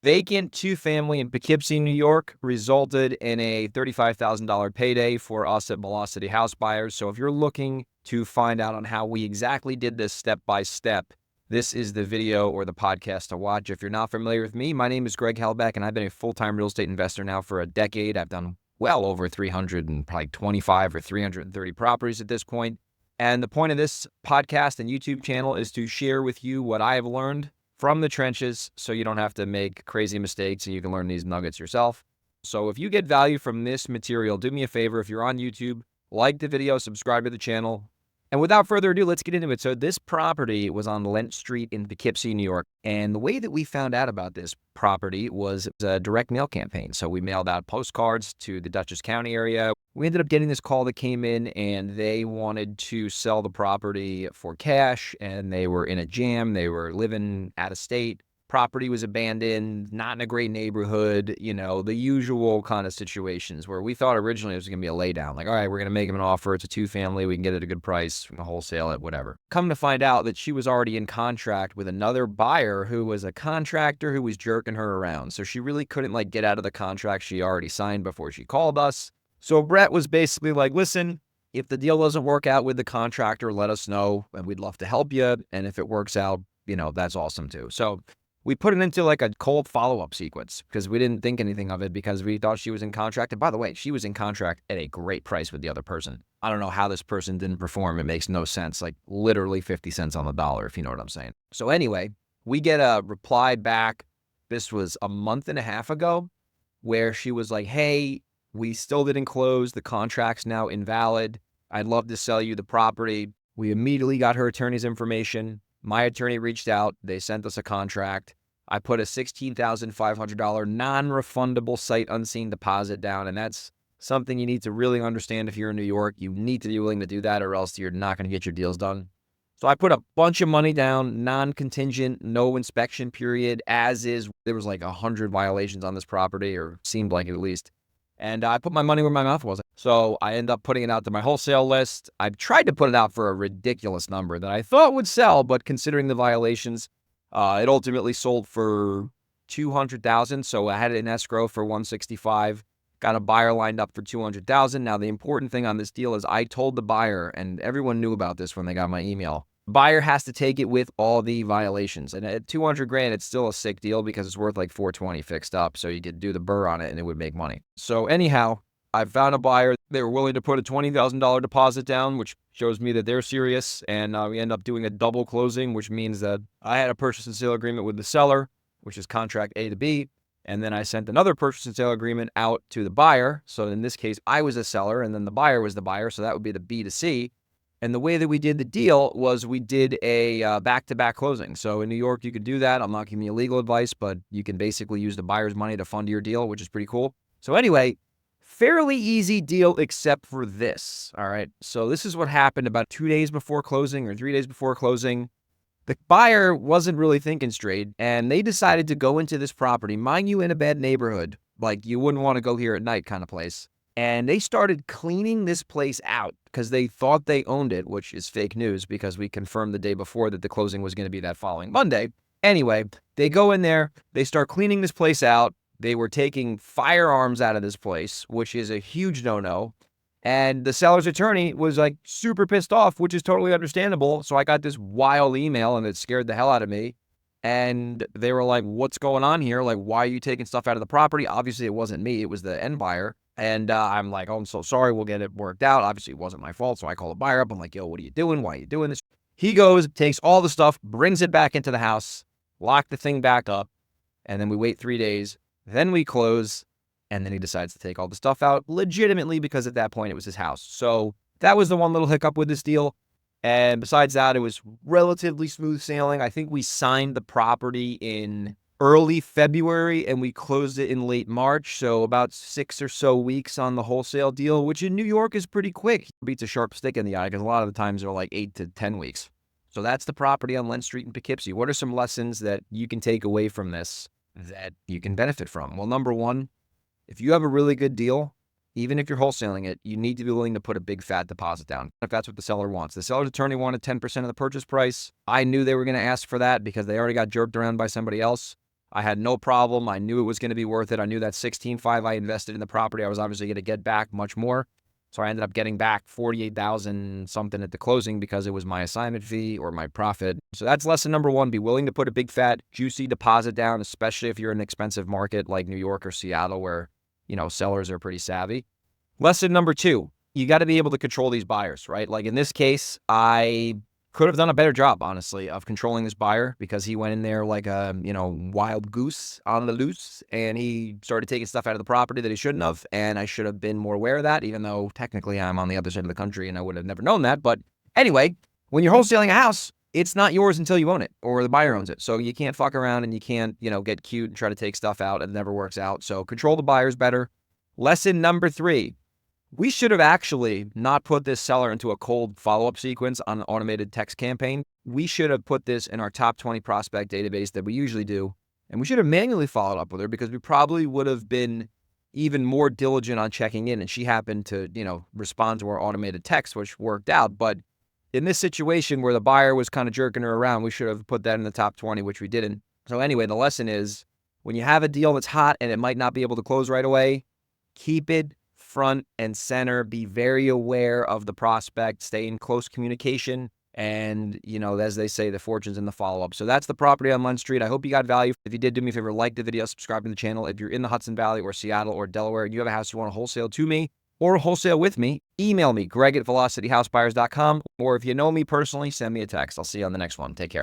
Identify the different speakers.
Speaker 1: Vacant two-family in Poughkeepsie, New York, resulted in a $35,000 payday for us at Velocity House Buyers. So if you're looking to find out on how we exactly did this step by step, this is the video or the podcast to watch. If you're not familiar with me, my name is Greg Hellbeck, and I've been a full-time real estate investor now for a decade. I've done well over 325 or 330 properties at this point. And the point of this podcast and YouTube channel is to share with you what I have learned from the trenches so you don't have to make crazy mistakes and you can learn these nuggets yourself. So if you get value from this material, do me a favor. If you're on YouTube, like the video, subscribe to the channel. And without further ado, let's get into it. So this property was on Lent Street in Poughkeepsie, New York. And the way that we found out about this property was a direct mail campaign. So we mailed out postcards to the Dutchess County area. We ended up getting this call that came in, and they wanted to sell the property for cash, and they were in a jam. They were living out of state. Property was abandoned, not in a great neighborhood, the usual kind of situations where we thought originally it was going to be a laydown. Like, all right, we're going to make them an offer. It's a two-family. We can get it at a good price. We can wholesale it, whatever. Come to find out that she was already in contract with another buyer who was a contractor who was jerking her around. So she really couldn't, get out of the contract she already signed before she called us. So Brett was basically like, listen, if the deal doesn't work out with the contractor, let us know, and we'd love to help you. And if it works out, that's awesome too. So we put it into a cold follow-up sequence because we didn't think anything of it because we thought she was in contract. And by the way, she was in contract at a great price with the other person. I don't know how this person didn't perform. It makes no sense. Literally 50 cents on the dollar, if you know what I'm saying. So anyway, we get a reply back. This was a month and a half ago where she was like, hey, we still didn't close. The contract's now invalid. I'd love to sell you the property. We immediately got her attorney's information. My attorney reached out. They sent us a contract. I put a $16,500 non-refundable sight unseen deposit down, and that's something you need to really understand if you're in New York. You need to be willing to do that or else you're not going to get your deals done. So I put a bunch of money down, non-contingent, no inspection period, as is. There was 100 violations on this property, or seemed like it at least. And I put my money where my mouth was. So I end up putting it out to my wholesale list. I tried to put it out for a ridiculous number that I thought would sell, but considering the violations, it ultimately sold for $200,000. So I had it in escrow for $165,000. Got a buyer lined up for $200,000. Now the important thing on this deal is I told the buyer, and everyone knew about this when they got my email. Buyer has to take it with all the violations. And at $200,000, it's still a sick deal because it's worth $420 fixed up. So you could do the burr on it and it would make money. So anyhow, I found a buyer. They were willing to put a $20,000 deposit down, which shows me that they're serious. And we end up doing a double closing, which means that I had a purchase and sale agreement with the seller, which is contract A to B. And then I sent another purchase and sale agreement out to the buyer. So in this case, I was a seller and then the buyer was the buyer. So that would be the B to C. And the way that we did the deal was we did a back-to-back closing. So in New York, you could do that. I'm not giving you legal advice, but you can basically use the buyer's money to fund your deal, which is pretty cool. So anyway, fairly easy deal except for this, all right? So this is what happened about 2 days before closing or 3 days before closing. The buyer wasn't really thinking straight, and they decided to go into this property, mind you, in a bad neighborhood, like you wouldn't want to go here at night kind of place. And they started cleaning this place out because they thought they owned it, which is fake news because we confirmed the day before that the closing was going to be that following Monday. Anyway, they go in there, they start cleaning this place out. They were taking firearms out of this place, which is a huge no-no. And the seller's attorney was super pissed off, which is totally understandable. So I got this wild email and it scared the hell out of me. And they were like, what's going on here? Why are you taking stuff out of the property? Obviously, it wasn't me. It was the end buyer. And I'm like, oh, I'm so sorry. We'll get it worked out. Obviously, it wasn't my fault. So I call the buyer up. I'm like, yo, what are you doing? Why are you doing this? He goes, takes all the stuff, brings it back into the house, lock the thing back up. And then we wait 3 days. Then we close. And then he decides to take all the stuff out legitimately because at that point it was his house. So that was the one little hiccup with this deal. And besides that, it was relatively smooth sailing. I think we signed the property in early February and we closed it in late March. So about 6 or so weeks on the wholesale deal, which in New York is pretty quick. It beats a sharp stick in the eye because a lot of the times they're 8 to 10 weeks. So that's the property on Lent Street in Poughkeepsie. What are some lessons that you can take away from this that you can benefit from? Well, number one, if you have a really good deal, even if you're wholesaling it, you need to be willing to put a big fat deposit down if that's what the seller wants. The seller's attorney wanted 10% of the purchase price. I knew they were going to ask for that because they already got jerked around by somebody else. I had no problem. I knew it was going to be worth it. I knew that 16.5 I invested in the property, I was obviously going to get back much more. So I ended up getting back 48,000 something at the closing because it was my assignment fee or my profit. So that's lesson number one. Be willing to put a big, fat, juicy deposit down, especially if you're in an expensive market like New York or Seattle where, sellers are pretty savvy. Lesson number two, you got to be able to control these buyers, right? Like in this case, I could have done a better job, honestly, of controlling this buyer because he went in there like a, wild goose on the loose, and he started taking stuff out of the property that he shouldn't have. And I should have been more aware of that, even though technically I'm on the other side of the country and I would have never known that. But anyway, when you're wholesaling a house, it's not yours until you own it or the buyer owns it. So you can't fuck around and you can't, get cute and try to take stuff out. It never works out. So control the buyers better. Lesson number three. We should have actually not put this seller into a cold follow-up sequence on an automated text campaign. We should have put this in our top 20 prospect database that we usually do. And we should have manually followed up with her because we probably would have been even more diligent on checking in. And she happened to, respond to our automated text, which worked out. But in this situation where the buyer was kind of jerking her around, we should have put that in the top 20, which we didn't. So anyway, the lesson is when you have a deal that's hot and it might not be able to close right away, keep it front and center. Be very aware of the prospect. Stay in close communication. And, as they say, the fortune's in the follow-up. So that's the property on Lund Street. I hope you got value. If you did, do me a favor, like the video, subscribe to the channel. If you're in the Hudson Valley or Seattle or Delaware and you have a house you want to wholesale to me or wholesale with me, email me, Greg@velocityhousebuyers.com. Or if you know me personally, send me a text. I'll see you on the next one. Take care.